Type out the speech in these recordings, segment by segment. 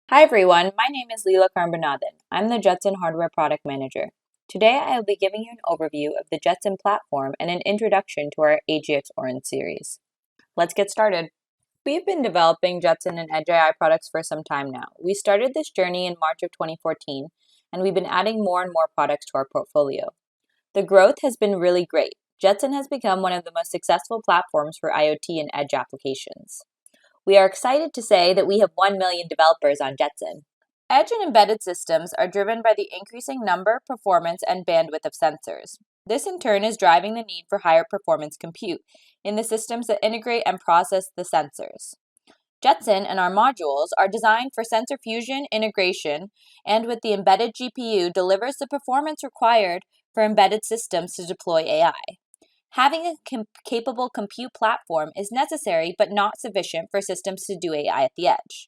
Hi everyone, my name is Leela Karmbanadan. I'm the Jetson Hardware Product Manager. Today I will be giving you an overview of the Jetson platform and an introduction to our AGX Orin series. Let's get started. We've been developing Jetson and Edge AI products for some time now. We started this journey in March of 2014, and we've been adding more and more products to our portfolio. The growth has been really great. Jetson has become one of the most successful platforms for IoT and edge applications. We are excited to say that we have 1 million developers on Jetson. Edge and embedded systems are driven by the increasing number, performance, and bandwidth of sensors. This in turn is driving the need for higher performance compute in the systems that integrate and process the sensors. Jetson and our modules are designed for sensor fusion, integration, and with the embedded GPU delivers the performance required for embedded systems to deploy AI. Having a capable compute platform is necessary but not sufficient for systems to do AI at the edge.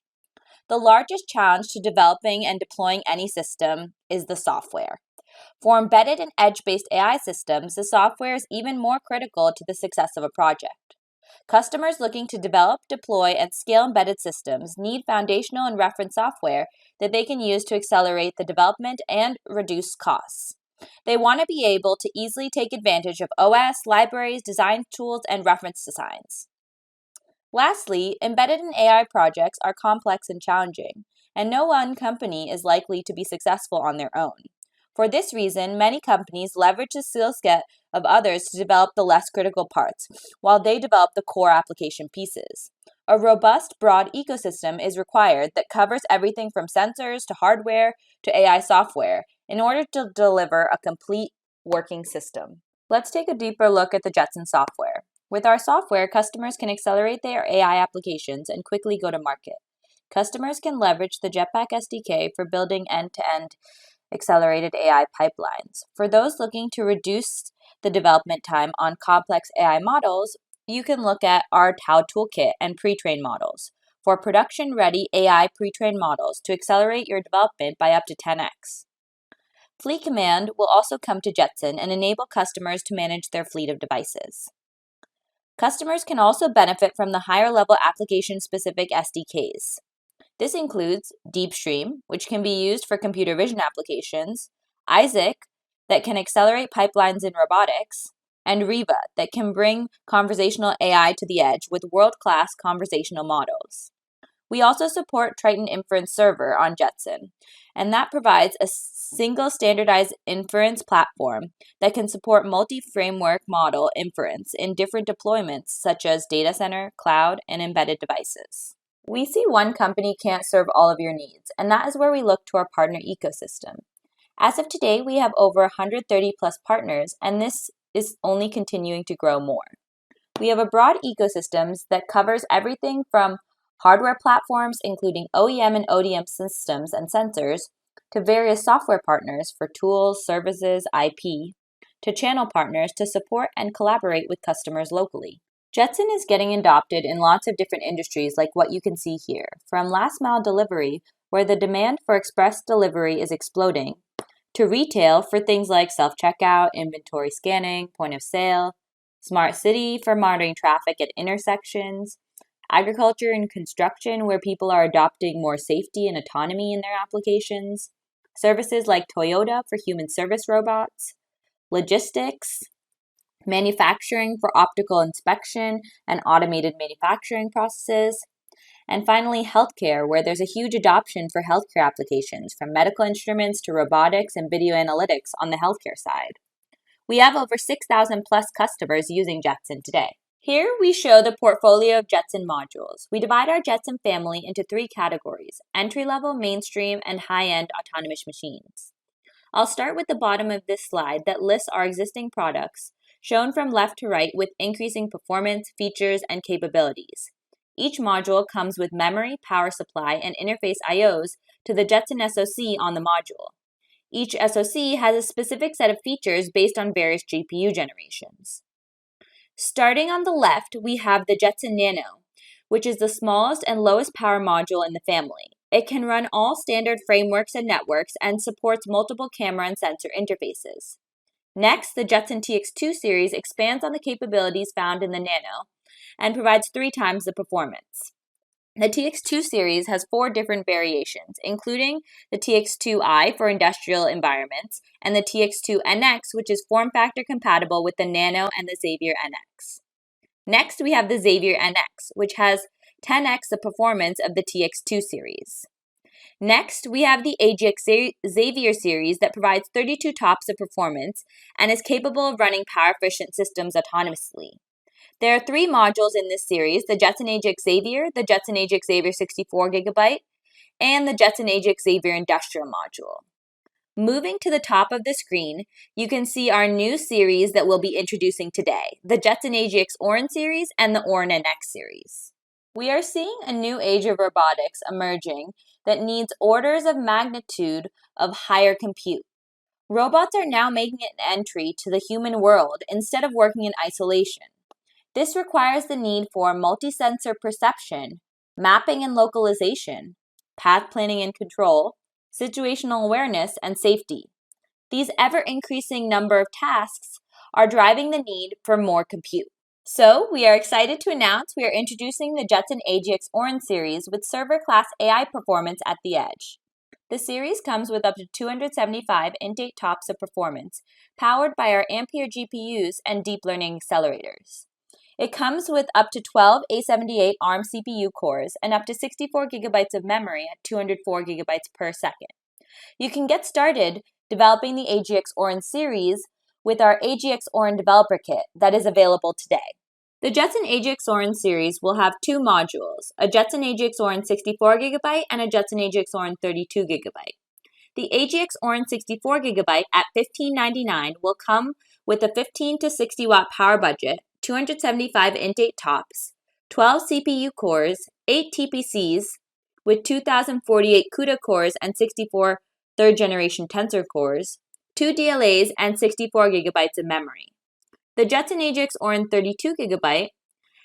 The largest challenge to developing and deploying any system is the software. For embedded and edge-based AI systems, the software is even more critical to the success of a project. Customers looking to develop, deploy, and scale embedded systems need foundational and reference software that they can use to accelerate the development and reduce costs. They want to be able to easily take advantage of OS, libraries, design tools, and reference designs. Lastly, embedded and AI projects are complex and challenging, and no one company is likely to be successful on their own. For this reason, many companies leverage the skill set of others to develop the less critical parts, while they develop the core application pieces. A robust, broad ecosystem is required that covers everything from sensors to hardware to AI software in order to deliver a complete working system. Let's take a deeper look at the Jetson software. With our software, customers can accelerate their AI applications and quickly go to market. Customers can leverage the Jetpack SDK for building end-to-end accelerated AI pipelines. For those looking to reduce the development time on complex AI models, you can look at our TAO toolkit and pre-trained models for production-ready AI pre-trained models to accelerate your development by up to 10x. Fleet Command will also come to Jetson and enable customers to manage their fleet of devices. Customers can also benefit from the higher-level application-specific SDKs. This includes DeepStream, which can be used for computer vision applications, Isaac, that can accelerate pipelines in robotics, and Riva, that can bring conversational AI to the edge with world-class conversational models. We also support Triton Inference Server on Jetson, and that provides a single standardized inference platform that can support multi-framework model inference in different deployments such as data center, cloud, and embedded devices. We see one company can't serve all of your needs, and that is where we look to our partner ecosystem. As of today, we have over 130 plus partners, and this is only continuing to grow more. We have a broad ecosystem that covers everything from hardware platforms, including OEM and ODM systems and sensors, to various software partners for tools, services, IP, to channel partners to support and collaborate with customers locally. Jetson is getting adopted in lots of different industries like what you can see here, from last mile delivery, where the demand for express delivery is exploding, to retail for things like self-checkout, inventory scanning, point of sale, smart city for monitoring traffic at intersections, agriculture and construction where people are adopting more safety and autonomy in their applications, services like Toyota for human service robots, logistics, manufacturing for optical inspection and automated manufacturing processes, and finally healthcare, where there's a huge adoption for healthcare applications from medical instruments to robotics and video analytics on the healthcare side. We have over 6,000 plus customers using Jetson today. Here we show the portfolio of Jetson modules. We divide our Jetson family into 3 categories: entry-level, mainstream, and high-end autonomous machines. I'll start with the bottom of this slide that lists our existing products, shown from left to right with increasing performance, features, and capabilities. Each module comes with memory, power supply, and interface IOs to the Jetson SoC on the module. Each SoC has a specific set of features based on various GPU generations. Starting on the left, we have the Jetson Nano, which is the smallest and lowest power module in the family. It can run all standard frameworks and networks and supports multiple camera and sensor interfaces. Next, the Jetson TX2 series expands on the capabilities found in the Nano and provides 3 times the performance. The TX2 series has 4 different variations, including the TX2i for industrial environments and the TX2NX, which is form factor compatible with the Nano and the Xavier NX. Next, we have the Xavier NX, which has 10x the performance of the TX2 series. Next, we have the AGX Xavier series that provides 32 TOPS of performance and is capable of running power-efficient systems autonomously. There are 3 modules in this series, the Jetson AGX Xavier, the Jetson AGX Xavier 64GB, and the Jetson AGX Xavier Industrial module. Moving to the top of the screen, you can see our new series that we'll be introducing today, the Jetson AGX Orin series and the Orin NX series. We are seeing a new age of robotics emerging that needs orders of magnitude of higher compute. Robots are now making an entry to the human world instead of working in isolation. This requires the need for multi-sensor perception, mapping and localization, path planning and control, situational awareness, and safety. These ever-increasing number of tasks are driving the need for more compute. So, we are excited to announce we are introducing the Jetson AGX Orin series with server-class AI performance at the edge. The series comes with up to 275 in-date TOPS of performance, powered by our Ampere GPUs and deep learning accelerators. It comes with up to 12 A78 ARM CPU cores and up to 64 GB of memory at 204 GB per second. You can get started developing the AGX Orin series with our AGX Orin Developer Kit that is available today. The Jetson AGX Orin series will have 2 modules, a Jetson AGX Orin 64GB and a Jetson AGX Orin 32GB. The AGX Orin 64GB at $1599 will come with a 15 to 60 watt power budget, 275 in-date TOPS, 12 CPU cores, 8 TPCs with 2048 CUDA cores and 64 third-generation tensor cores, 2 DLAs, and 64 GB of memory. The Jetson AGX Orin 32GB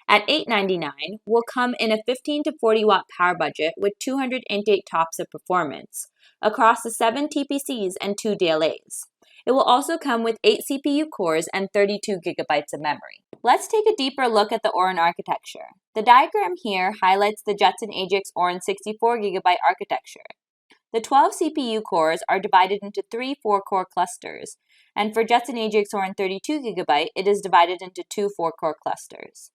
at $899 will come in a 15 to 40 watt power budget with 200 in-date TOPS of performance across the 7 TPCs and 2 DLAs. It will also come with 8 CPU cores and 32 GB of memory. Let's take a deeper look at the Orin architecture. The diagram here highlights the Jetson AGX Orin 64GB architecture. The 12 CPU cores are divided into 3 4-core clusters, and for Jetson AGX Orin 32GB, it is divided into 2 4-core clusters.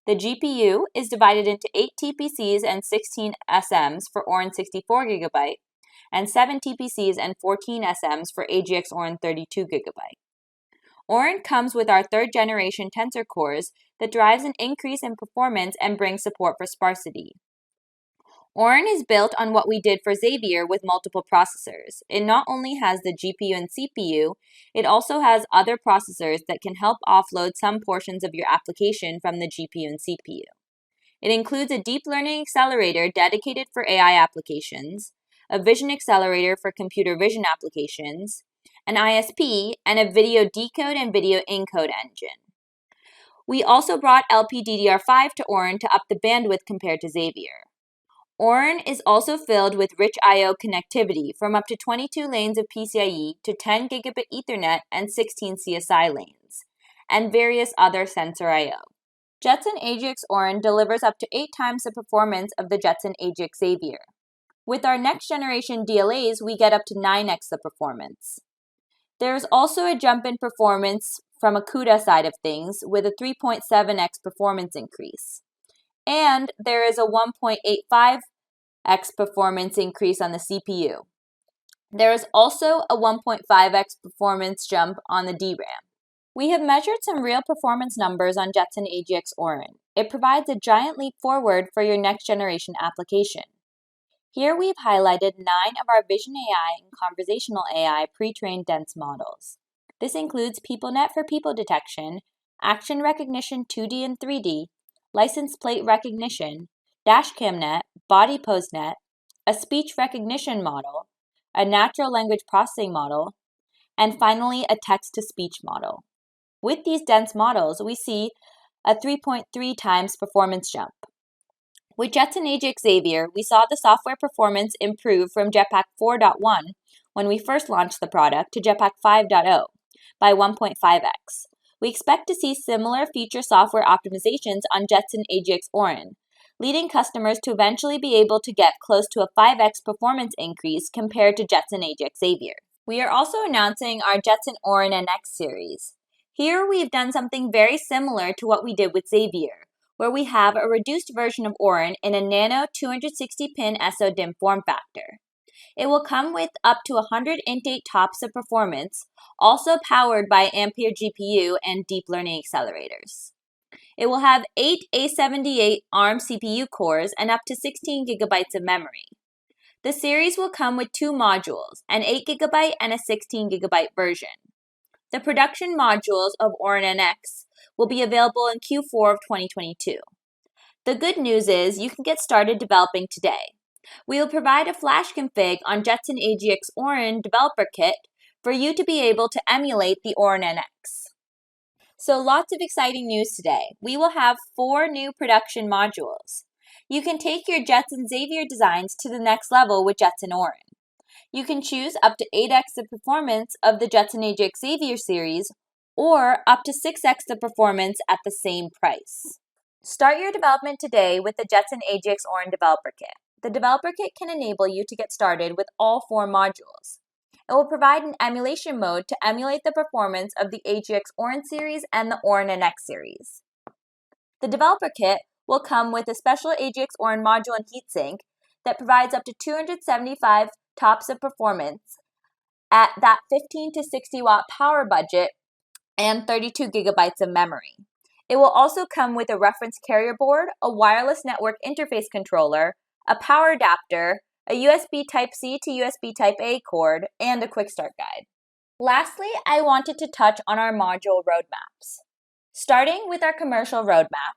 The GPU is divided into 8 TPCs and 16 SMs for Orin 64GB, and 7 TPCs and 14 SMs for AGX Orin 32GB. Orin comes with our 3rd generation tensor cores that drives an increase in performance and brings support for sparsity. Orin is built on what we did for Xavier with multiple processors. It not only has the GPU and CPU, it also has other processors that can help offload some portions of your application from the GPU and CPU. It includes a deep learning accelerator dedicated for AI applications, a vision accelerator for computer vision applications, an ISP, and a video decode and video encode engine. We also brought LPDDR5 to Orin to up the bandwidth compared to Xavier. Orin is also filled with rich I/O connectivity from up to 22 lanes of PCIe to 10 gigabit Ethernet and 16 CSI lanes, and various other sensor I/O. Jetson AGX Orin delivers up to 8 times the performance of the Jetson AGX Xavier. With our next generation DLAs, we get up to 9x the performance. There's also a jump in performance from a CUDA side of things with a 3.7x performance increase. And there is a 1.85x performance increase on the CPU. There is also a 1.5x performance jump on the DRAM. We have measured some real performance numbers on Jetson AGX Orin. It provides a giant leap forward for your next generation application. Here we've highlighted 9 of our Vision AI and Conversational AI pre-trained dense models. This includes PeopleNet for people detection, action recognition 2D and 3D, license plate recognition, DashCamNet, body pose net, a speech recognition model, a natural language processing model, and finally a text-to-speech model. With these dense models, we see a 3.3 times performance jump. With Jetson AGX Xavier, we saw the software performance improve from Jetpack 4.1 when we first launched the product to Jetpack 5.0 by 1.5x. We expect to see similar feature software optimizations on Jetson AGX Orin, leading customers to eventually be able to get close to a 5x performance increase compared to Jetson AGX Xavier. We are also announcing our Jetson Orin NX series. Here we've done something very similar to what we did with Xavier, where we have a reduced version of Orin in a nano 260-pin SO-DIMM form factor. It will come with up to 100 INT8 TOPS of performance, also powered by Ampere GPU and deep learning accelerators. It will have 8 A78 ARM CPU cores and up to 16 GB of memory. The series will come with two modules, an 8 GB and a 16 GB version. The production modules of Orin NX will be available in Q4 of 2022. The good news is you can get started developing today. We will provide a flash config on Jetson AGX Orin developer kit for you to be able to emulate the Orin NX. So lots of exciting news today. We will have 4 new production modules. You can take your Jetson Xavier designs to the next level with Jetson Orin. You can choose up to 8x the performance of the Jetson AGX Xavier series or up to 6x the performance at the same price. Start your development today with the Jetson AGX Orin developer kit. The developer kit can enable you to get started with all 4 modules. It will provide an emulation mode to emulate the performance of the AGX Orin series and the Orin NX series. The developer kit will come with a special AGX Orin module and heatsink that provides up to 275 TOPS of performance at that 15 to 60 watt power budget and 32 GB of memory. It will also come with a reference carrier board, a wireless network interface controller, a power adapter, a USB Type-C to USB Type-A cord, and a quick start guide. Lastly, I wanted to touch on our module roadmaps. Starting with our commercial roadmap,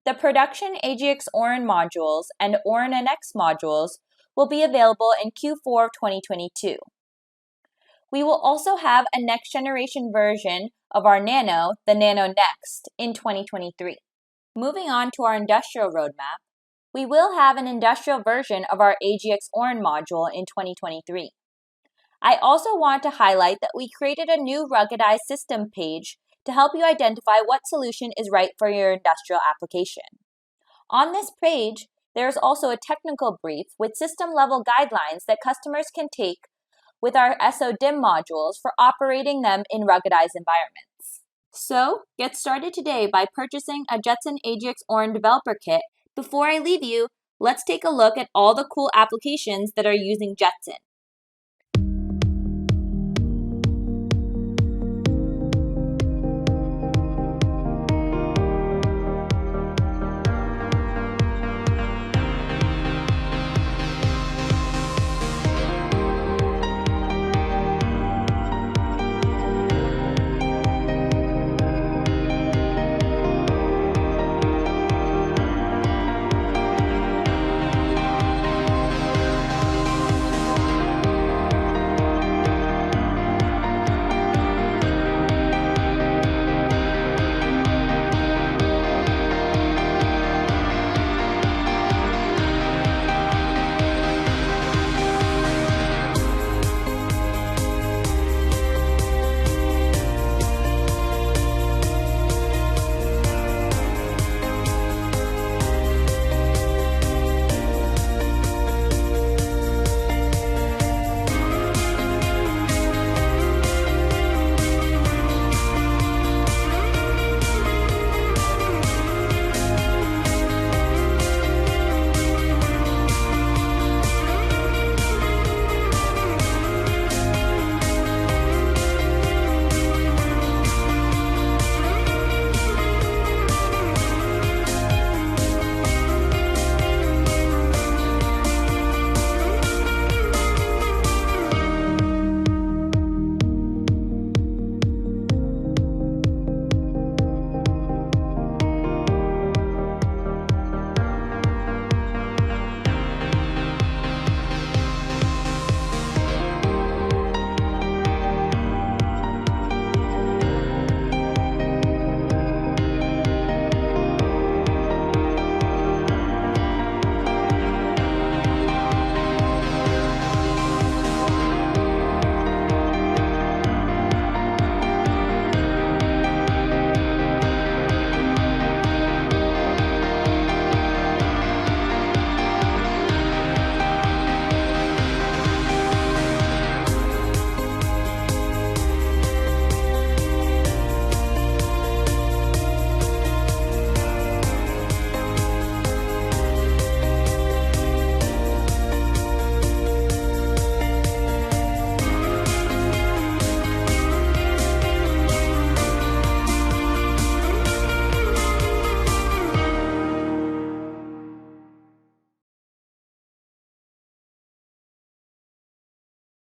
the production AGX Orin modules and Orin NX modules will be available in Q4 of 2022. We will also have a next generation version of our Nano, the Nano Next, in 2023. Moving on to our industrial roadmap, we will have an industrial version of our AGX Orin module in 2023. I also want to highlight that we created a new ruggedized system page to help you identify what solution is right for your industrial application. On this page, there is also a technical brief with system-level guidelines that customers can take with our SO-DIMM modules for operating them in ruggedized environments. So, get started today by purchasing a Jetson AGX Orin developer kit. Before I leave you, let's take a look at all the cool applications that are using Jetson.